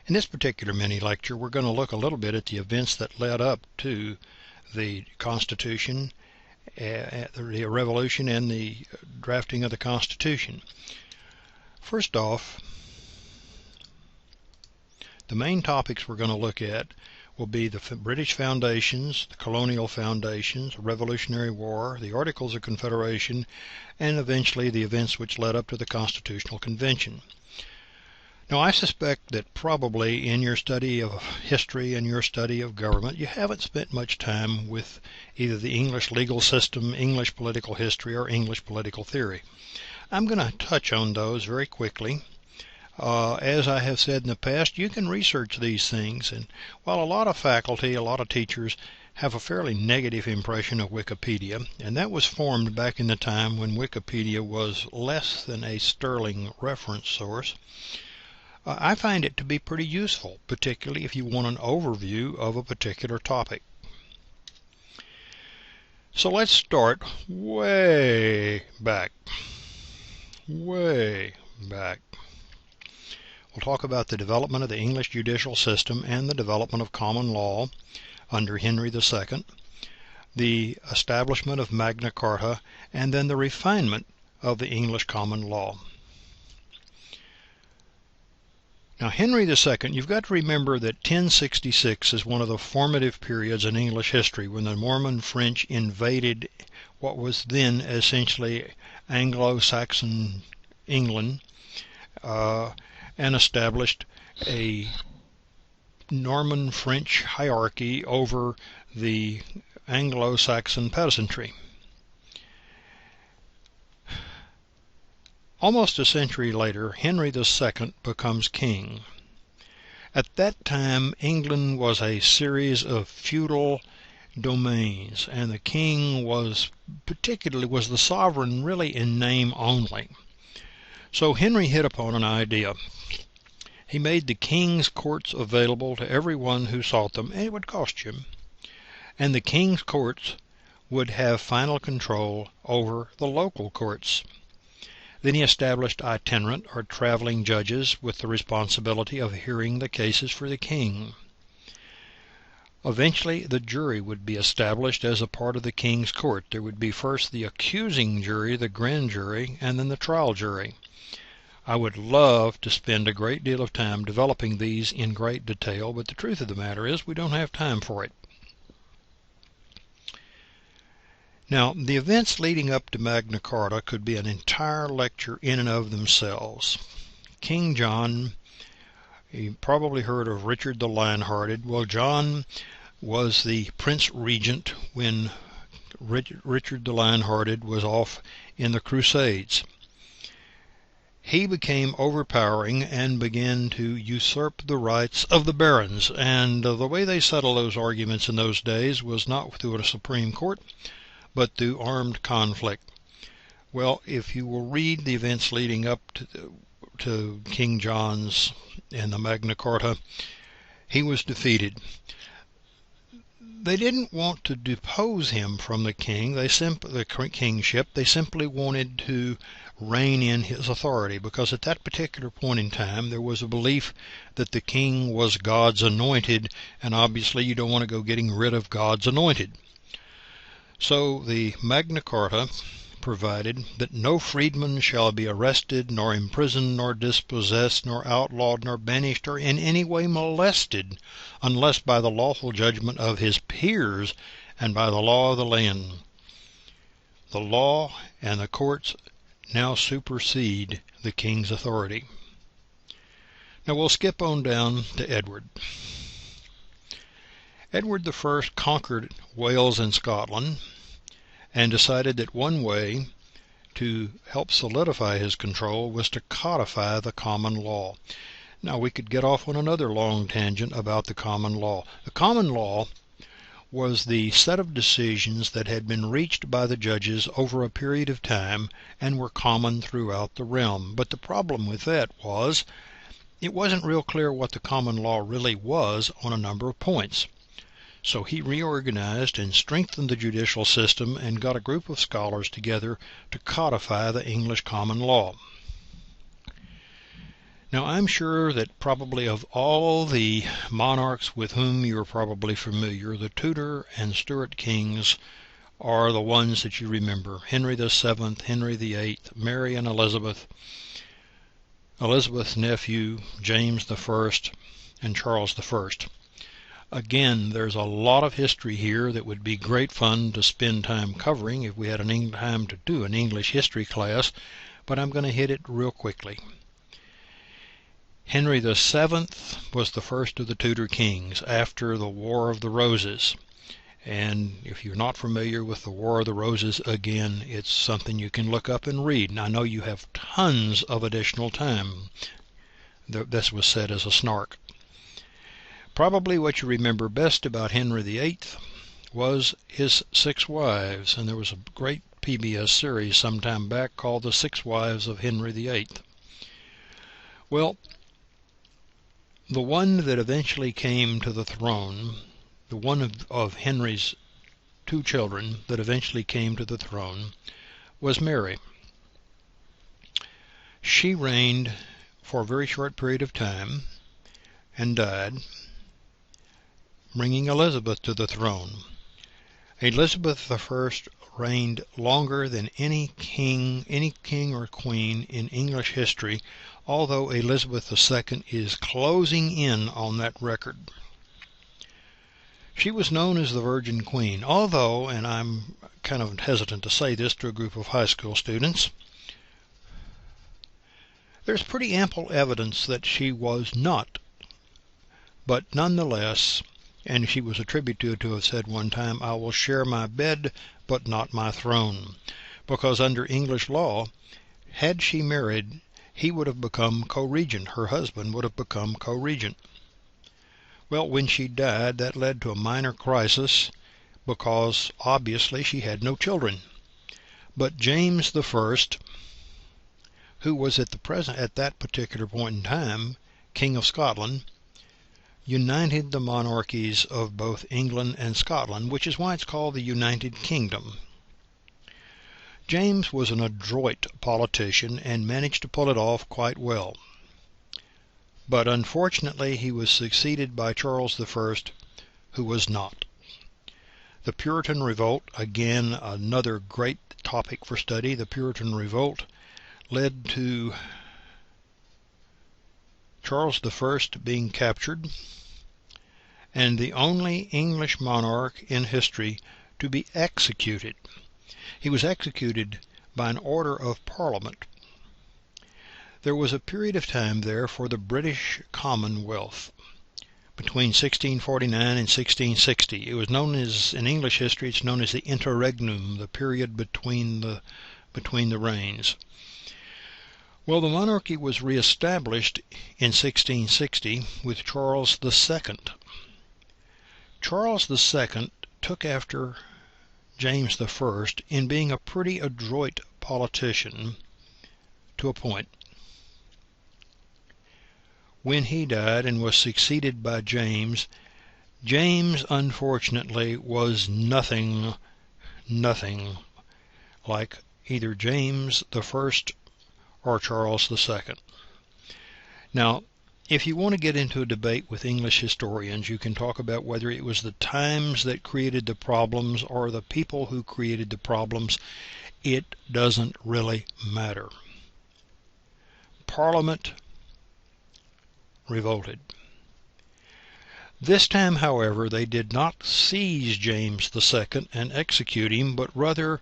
In this particular mini-lecture, we're going to look a little bit at the events that led up to the Constitution, the Revolution, and the drafting of the Constitution. First off, the main topics we're going to look at will be the British foundations, the colonial foundations, the Revolutionary War, the Articles of Confederation, and eventually the events which led up to the Constitutional Convention. Now, I suspect that probably in your study of history and your study of government, you haven't spent much time with either the English legal system, English political history, or English political theory. I'm going to touch on those very quickly. As I have said in the past, you can research these things, and while a lot of faculty, a lot of teachers have a fairly negative impression of Wikipedia, and that was formed back in the time when Wikipedia was less than a sterling reference source, I find it to be pretty useful, particularly if you want an overview of a particular topic. So let's start way back. We'll talk about the development of the English judicial system and the development of common law under Henry II, the establishment of Magna Carta, and then the refinement of the English common law. Now, Henry II, you've got to remember that 1066 is one of the formative periods in English history when the Norman French invaded what was then essentially Anglo-Saxon England and established a Norman French hierarchy over the Anglo-Saxon peasantry. Almost a century later, Henry II becomes king. At that time, England was a series of feudal domains, and the king was the sovereign really in name only. So Henry hit upon an idea. He made the king's courts available to everyone who sought them, and it would cost you. And the king's courts would have final control over the local courts. Then he established itinerant or traveling judges with the responsibility of hearing the cases for the king. Eventually, the jury would be established as a part of the king's court. There would be first the accusing jury, the grand jury, and then the trial jury. I would love to spend a great deal of time developing these in great detail, but the truth of the matter is we don't have time for it. Now, the events leading up to Magna Carta could be an entire lecture in and of themselves. King John, you probably heard of Richard the Lionhearted. Well, John was the Prince Regent when Richard the Lionhearted was off in the Crusades. He became overpowering and began to usurp the rights of the barons, and the way they settled those arguments in those days was not through a Supreme Court, but through armed conflict. Well, if you will read the events leading up to King John's and the Magna Carta, he was defeated. They didn't want to depose him from the kingship. They simply wanted to rein in his authority, because at that particular point in time there was a belief that the king was God's anointed, and obviously you don't want to go getting rid of God's anointed. So the Magna Carta provided that no freedman shall be arrested, nor imprisoned, nor dispossessed, nor outlawed, nor banished, or in any way molested, unless by the lawful judgment of his peers and by the law of the land. The law and the courts now supersede the king's authority. Now we'll skip on down to Edward. Edward I conquered Wales and Scotland and decided that one way to help solidify his control was to codify the common law. Now we could get off on another long tangent about the common law. The common law was the set of decisions that had been reached by the judges over a period of time and were common throughout the realm. But the problem with that was it wasn't real clear what the common law really was on a number of points. So he reorganized and strengthened the judicial system and got a group of scholars together to codify the English common law. Now, I'm sure that probably of all the monarchs with whom you're probably familiar, the Tudor and Stuart kings are the ones that you remember. Henry VII, Henry VIII, Mary and Elizabeth, Elizabeth's nephew, James I, and Charles I. Again, there's a lot of history here that would be great fun to spend time covering if we had time to do an English history class, but I'm going to hit it real quickly. Henry VII was the first of the Tudor kings after the War of the Roses. And if you're not familiar with the War of the Roses, again, it's something you can look up and read. And I know you have tons of additional time. This was said as a snark. Probably what you remember best about Henry VIII was his 6 wives, and there was a great PBS series some time back called The 6 Wives of Henry VIII. Well, the one that eventually came to the throne, the one of Henry's 2 children that eventually came to the throne, was Mary. She reigned for a very short period of time and died, bringing Elizabeth to the throne. Elizabeth I reigned longer than any king or queen in English history, although Elizabeth II is closing in on that record. She was known as the Virgin Queen, although, and I'm kind of hesitant to say this to a group of high school students, there's pretty ample evidence that she was not. But nonetheless, and she was attributed to have said one time, "I will share my bed, but not my throne," because under English law, had she married, he would have become co-regent. Her husband would have become co-regent. Well, when she died, that led to a minor crisis because obviously she had no children. But James I, who was at that particular point in time King of Scotland, united the monarchies of both England and Scotland, which is why it's called the United Kingdom. James was an adroit politician and managed to pull it off quite well. But unfortunately he was succeeded by Charles I, who was not. The Puritan Revolt, again another great topic for study, the Puritan Revolt led to Charles I being captured, and the only English monarch in history to be executed. He was executed by an order of Parliament. There was a period of time there for the British Commonwealth between 1649 and 1660. It was known as, in English history, it's known as the interregnum, the period between the reigns. Well, the monarchy was reestablished in 1660 with Charles II. Charles II took after James I in being a pretty adroit politician to a point. When he died and was succeeded by James, James unfortunately was nothing like either James I or Charles II. Now, if you want to get into a debate with English historians, you can talk about whether it was the times that created the problems or the people who created the problems. It doesn't really matter. Parliament revolted. This time, however, they did not seize James II and execute him, but rather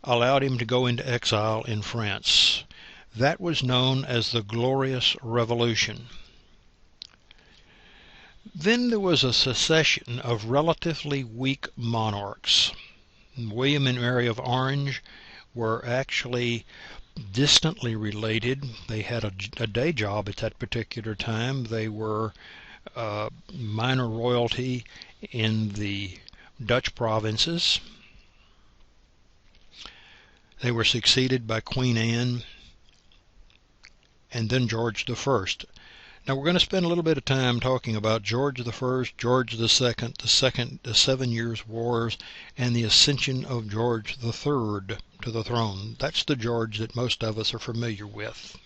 allowed him to go into exile in France. That was known as the Glorious Revolution. Then there was a succession of relatively weak monarchs. William and Mary of Orange were actually distantly related. They had a day job at that particular time. They were minor royalty in the Dutch provinces. They were succeeded by Queen Anne and then George I. Now we're going to spend a little bit of time talking about George I, George II, the 7 Years' Wars, and the ascension of George III to the throne. That's the George that most of us are familiar with.